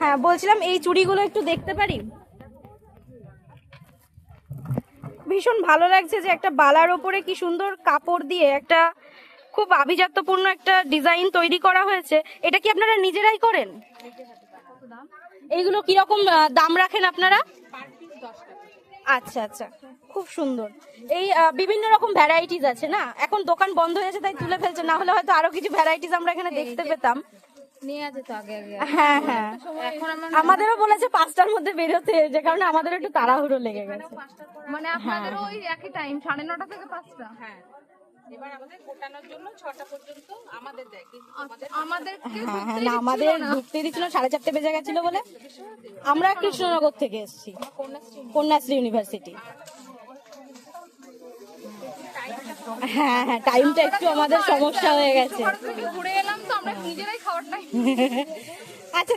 হ্যাঁ বলছিলাম এই চুড়িগুলো একটু দেখতে পারি? ভীষণ ভালো লাগছে যে একটা বালার ওপরে কি সুন্দর কাপড় দিয়ে একটা খুব আভিজাত্যপূর্ণ একটা ডিজাইন তৈরি করা হয়েছে। এটা কি আপনারা নিজেরাই করেন? এইগুলো কিরকম দাম রাখেন আপনারা? আচ্ছা আচ্ছা, খুব সুন্দর। এই বিভিন্ন রকম ভ্যারাইটিস আছে না, এখন দোকান বন্ধ হয়েছে তাই তুলে ফেলছে, না হলে হয়তো আরো কিছু ভ্যারাইটিস আমরা এখানে দেখতে পেতাম। নিয়ে যেত আগে আগে। হ্যাঁ হ্যাঁ, এখন আমাদেরও বলেছে 5টার মধ্যে বেরোতে, যে কারণে আমাদের একটু তাড়াহুড়ো লেগে গেছে। মানে আপনাদেরও ওই একই টাইম 9:30 থেকে 5টা? হ্যাঁ, এবার আমাদের গোটানোর জন্য 6টা পর্যন্ত আমাদের দেয়, কিন্তু আমাদের হ্যাঁ হ্যাঁ, না আমাদের ঢুকতে দিচ্ছিল 4:30 বেজে গেছিল বলে। আমরা কৃষ্ণনগর থেকে এসেছি, কন্যাশ্রী ইউনিভার্সিটি। হ্যাঁ হ্যাঁ, টাইমটা একটু আমাদের সমস্যা হয়ে গেছে। ঘুরে এলাম তো আমরা নিজেরাই খাওয়ার টাইম। আচ্ছা